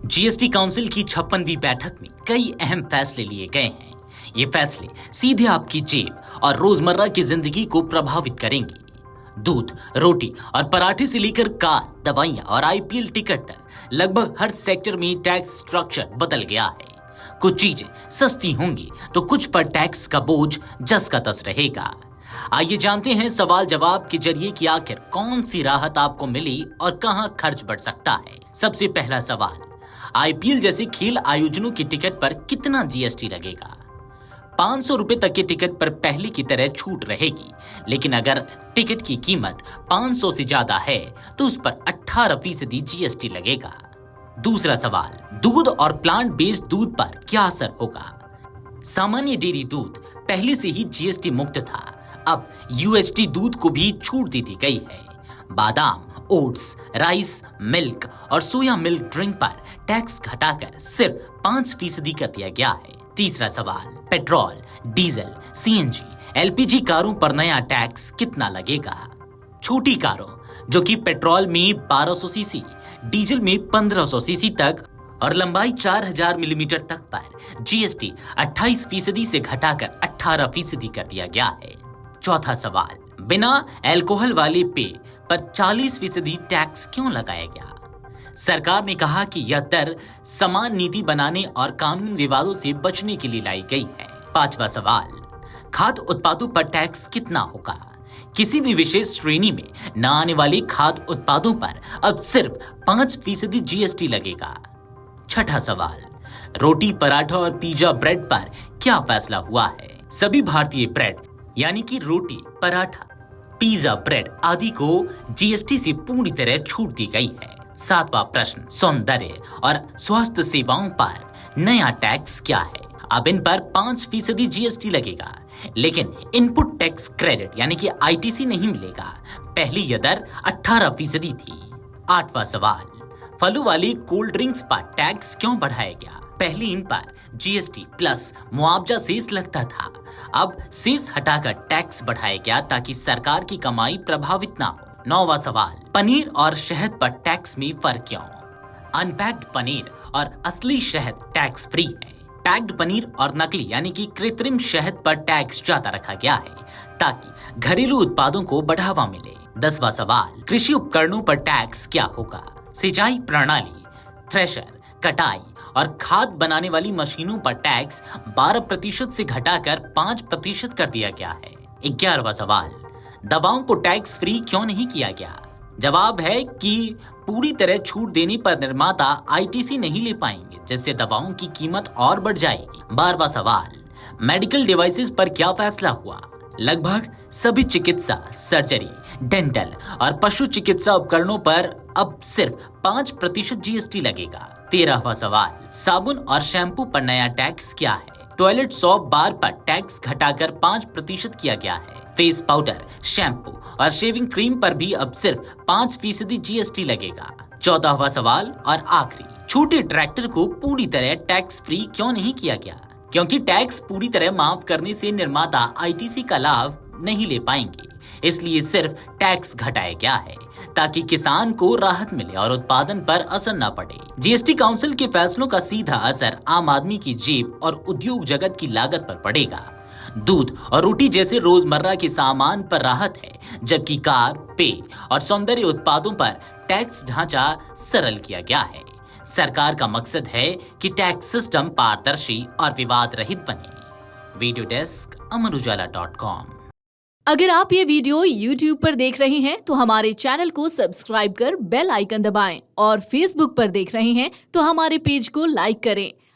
GST council की 56वीं बैठक में कई अहम फैसले लिए गए हैं। ये फैसले सीधे आपकी जेब और रोजमर्रा की जिंदगी को प्रभावित करेंगे। दूध, रोटी और पराठे से लेकर कार, दवाइयां और आईपीएल टिकट तक लगभग हर सेक्टर में टैक्स स्ट्रक्चर बदल गया है। कुछ चीजें सस्ती होंगी तो कुछ पर टैक्स का बोझ जस का तस रहेगा। आइए जानते हैं सवाल जवाब के जरिए कि आखिर कौन सी राहत आपको मिली और कहां खर्च बढ़ सकता है। सबसे पहला सवाल, आईपीएल जैसे खेल आयोजनों की टिकट पर कितना जीएसटी लगेगा? 500 रुपए तक के टिकट पर पहले की तरह छूट रहेगी, लेकिन अगर टिकट की कीमत 500 से ज्यादा है तो उस पर 18% जीएसटी लगेगा। दूसरा सवाल, दूध और प्लांट बेस्ड दूध पर क्या असर होगा? सामान्य डेयरी दूध पहले से ही जीएसटी मुक्त था, अब यूएसटी दूध को भी छूट दे दी गई है। बादाम, ओट्स, राइस, मिल्क और सोया मिल्क ड्रिंक पर टैक्स घटाकर सिर्फ 5% कर दिया गया है। तीसरा सवाल, पेट्रोल, डीजल, सीएनजी, एलपीजी कारों पर नया टैक्स कितना लगेगा? छोटी कारों जो कि पेट्रोल में 1200 सीसी, डीजल में 1500 सीसी तक और लंबाई 4000 मिलीमीटर तक पर जीएसटी 28% से घटाकर 18% कर दिया गया है। चौथा सवाल, बिना अल्कोहल वाले पेय पर 40% टैक्स क्यों लगाया गया? सरकार ने कहा कि यह दर समान नीति बनाने और कानून विवादों से बचने के लिए लाई गई है। पांचवा सवाल, खाद्य उत्पादों पर टैक्स कितना होगा? किसी भी विशेष श्रेणी में न आने वाले खाद्य उत्पादों पर अब सिर्फ 5% जीएसटी लगेगा। छठा सवाल, रोटी, पराठा और पिज्जा ब्रेड पर क्या फैसला हुआ है? सभी भारतीय ब्रेड यानी कि रोटी, पराठा, पिज्जा ब्रेड आदि को जीएसटी से पूरी तरह छूट दी गई है। सातवां प्रश्न, सौंदर्य और स्वास्थ्य सेवाओं पर नया टैक्स क्या है? अब इन पर 5% जीएसटी लगेगा, लेकिन इनपुट टैक्स क्रेडिट यानी कि आईटीसी नहीं मिलेगा। पहले यह दर 18% थी। आठवां सवाल, फलों वाली कोल्ड ड्रिंक्स पर टैक्स क्यों बढ़ाया गया? पहले इन पर जीएसटी प्लस मुआवजा सेस लगता था, अब सेस हटाकर टैक्स बढ़ाया गया ताकि सरकार की कमाई प्रभावित ना हो। नौवां सवाल, पनीर और शहद पर टैक्स में फर्क क्यों? अनपैक्ड पनीर और असली शहद टैक्स फ्री है। पैक्ड पनीर और नकली यानी कि कृत्रिम शहद पर टैक्स ज्यादा रखा गया है ताकि घरेलू उत्पादों को बढ़ावा मिले। 10वां सवाल, कृषि उपकरणों पर टैक्स क्या होगा? सिंचाई प्रणाली, थ्रेशर, कटाई और खाद बनाने वाली मशीनों पर टैक्स 12% से घटाकर 5% कर दिया गया है। 11वां सवाल, दवाओं को टैक्स फ्री क्यों नहीं किया गया? जवाब है कि पूरी तरह छूट देने पर निर्माता आईटीसी नहीं ले पाएंगे, जिससे दवाओं की कीमत और बढ़ जाएगी। 12वां सवाल, मेडिकल डिवाइसेस पर क्या फैसला हुआ? लगभग सभी चिकित्सा, सर्जरी, डेंटल और पशु चिकित्सा उपकरणों पर अब सिर्फ 5% जीएसटी लगेगा। 13वां सवाल, साबुन और शैम्पू पर नया टैक्स क्या है? टॉयलेट सॉप बार पर टैक्स घटाकर 5% किया गया है। फेस पाउडर, शैम्पू और शेविंग क्रीम पर भी अब सिर्फ 5% जीएसटी लगेगा। 14वां सवाल और आखिरी, छोटे ट्रैक्टर को पूरी तरह टैक्स फ्री क्यों नहीं किया गया? क्योंकि टैक्स पूरी तरह माफ करने से निर्माता आईटीसी का लाभ नहीं ले पाएंगे, इसलिए सिर्फ टैक्स घटाया गया है ताकि किसान को राहत मिले और उत्पादन पर असर न पड़े। जीएसटी काउंसिल के फैसलों का सीधा असर आम आदमी की जेब और उद्योग जगत की लागत पर पड़ेगा। दूध और रोटी जैसे रोजमर्रा के सामान पर राहत है, जबकि कार, पेय और सौंदर्य उत्पादों पर टैक्स ढांचा सरल किया गया है। सरकार का मकसद है कि टैक्स सिस्टम पारदर्शी और विवाद रहित बने। Video desk, amarujala.com। अगर आप ये वीडियो YouTube पर देख रहे हैं तो हमारे चैनल को सब्सक्राइब कर बेल आइकन दबाएं और Facebook पर देख रहे हैं तो हमारे पेज को लाइक करें।